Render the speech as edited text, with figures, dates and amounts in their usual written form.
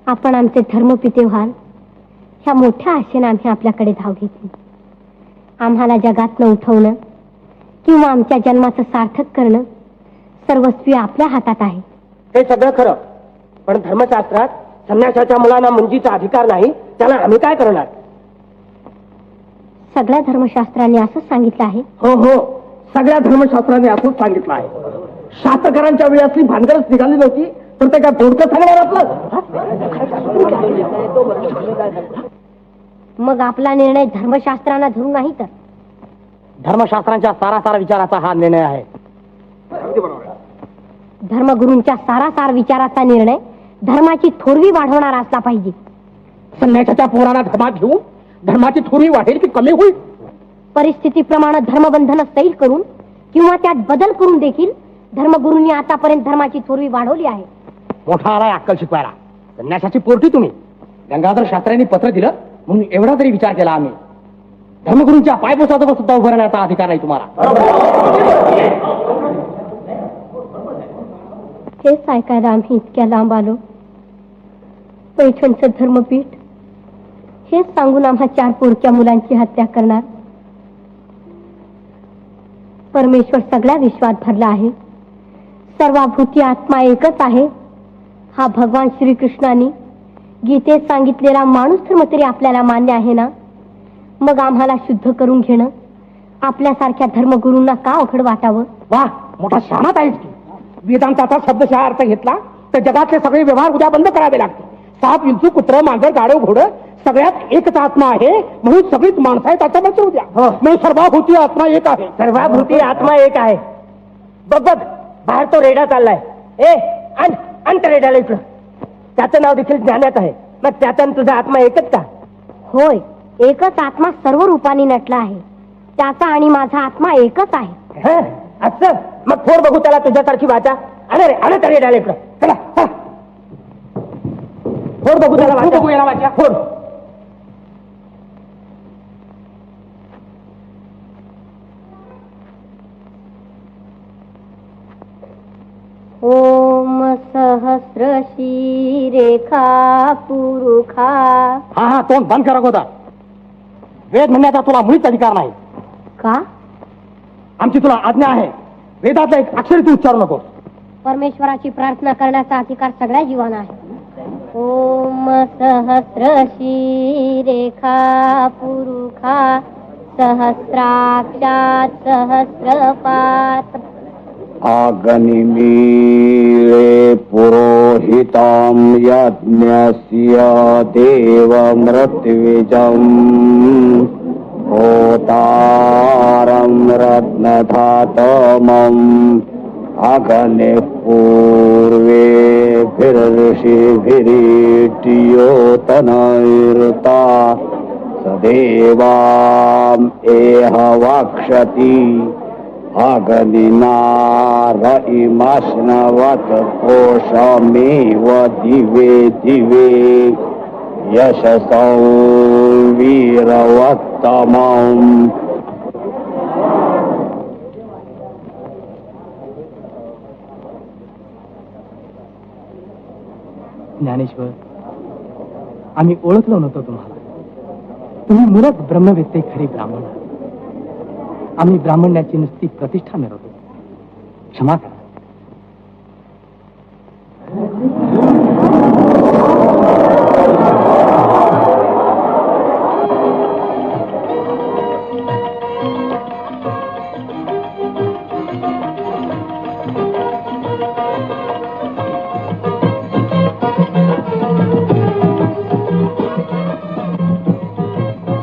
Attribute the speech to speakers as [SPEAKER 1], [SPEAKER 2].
[SPEAKER 1] आपण आमचे धर्मपिते व्हाल ह्या मोठ्या आशेने आम्ही आपल्याकडे धाव घेतली. आम्हाला जगातनं उठवणं किंवा आमच्या जन्माचं सार्थक करणं सर्वस्वी आपल्या हातात आहे.
[SPEAKER 2] हे सगळं खरं, पण धर्मशास्त्रात संन्यासाच्या मुलांना मुंजीचा अधिकार नाही, त्याला आम्ही काय करणार?
[SPEAKER 1] सगळ्या धर्मशास्त्रांनी असंच सांगितलं आहे.
[SPEAKER 2] हो हो, सगळ्या धर्मशास्त्रांनी असंच सांगितलं आहे. शास्त्रकारांच्या वेळी असली भानगडच निघाली नव्हती तर ते काय बोडकं सांगणार आपलं?
[SPEAKER 1] मग आपला निर्णय धर्मशास्त्रांना धरून नाही तर
[SPEAKER 2] धर्मशास्त्रांच्या सारासार विचाराचा हा निर्णय आहे.
[SPEAKER 1] धर्मगुरूंच्या सारासार विचाराचा निर्णय धर्माची थोरवी वाढवणारा असला पाहिजे.
[SPEAKER 2] संन्यासाच्या पोरांना धर्मात घेऊन धर्माची थोरवी वाढेल की कमी होईल?
[SPEAKER 1] परिस्थितीप्रमाणे धर्मबंधन सैल करून किंवा त्यात बदल करून देखील धर्मगुरूंनी आतापर्यंत धर्माची थोरवी वाढवली आहे.
[SPEAKER 2] मोठा आलाय अक्कल शिकवायला. संन्यासाची पोरटी तुम्ही. गंगाधर शास्त्र्यांनी पत्र दिलं म्हणून एवढा तरी विचार केला आम्ही. धर्मगुरूंच्या पायपोसाजवळ सुद्धा उभं राहण्याचा अधिकार नाही तुम्हाला.
[SPEAKER 1] हेच ऐकायला आम्ही इतक्या लांब आलो. पैठणचं धर्मपीठ हेच सांगून आम्हा 4 पोरक्या मुलांची हत्या करणार. परमेश्वर सगळ्या विश्वात भरला आहे. सर्वभूती आत्मा एकच आहे हा भगवान श्रीकृष्णाने गीतेत सांगितलेला माणूस धर्म तरी आपल्याला मान्य आहे ना? मग आम्हाला शुद्ध करून घेणं आपल्यासारख्या धर्मगुरूंना का अवघड वाटावं?
[SPEAKER 2] वा, मोठा शहाणात आहेस की. वेदांताचा शब्दशः अर्थ घेतला तर जगातले सगळे व्यवहार उद्या बंद करावे लागतील. साप, विंचू, कुत्र, मांजर, गाढव, घोडं सगळ्यात एकच आत्मा आहे म्हणून सगळीच माणसं आहेत असं म्हणतो उद्या. म्हणून सर्वभूती आत्मा एक आहे. सर्वभूती आत्मा एक आहे. बघ बघ, बाहेर तो रेडा चाललाय. अंत रेड्याला इकडं. त्याचं नाव देखील ज्ञानात आहे. मग त्याचा तुझा आत्मा एकच का?
[SPEAKER 1] होय, एकच आत्मा सर्व रूपाने नटला आहे. त्याचा आणि माझा आत्मा एकच आहे.
[SPEAKER 2] असं मग फोड बघू त्याला तुझ्यासारखी वाचा. अरे रे, अरे त्या रेड्याला इकडं. चला फोड बघू त्याला वाचा. बघू याला वाचा. फोड.
[SPEAKER 1] ओम सहस्र शीरेखा पुरुखा.
[SPEAKER 2] हा, तोंड बंद करा गोदा. वेद म्हणण्याचा तुला मुळीच अधिकार नाही.
[SPEAKER 1] का?
[SPEAKER 2] आमची तुला आज्ञा आहे. वेदातला एक अक्षर तू उच्चारू नको.
[SPEAKER 1] परमेश्वराची प्रार्थना करण्याचा अधिकार सगळ्या जीवांना आहे. ओम सहस्र शीरेखा पुरुखा सहस्राक्षात सहस्रपात.
[SPEAKER 3] अग्निमीळे पुरोहितं यज्ञस्य देवमृत्विजम् होतारं रत्नधातमम् अग्निः पूर्वेभिर्षिभिरीट्योतनैर्ता सदेवाम् एह वक्षति अग्निनार इमाश्नवत कोशमेव दिवे दिवे यशसौ वीरवत्तमम्.
[SPEAKER 2] ज्ञानेश्वर, आम्ही ओळखलो नव्हतो तुम्हाला. तुम्ही मूलच ब्रह्मवेत्ते खरी ब्राह्मण. आम्ही ब्राह्मण्याची नुसती प्रतिष्ठा मिळवतो. क्षमा करा.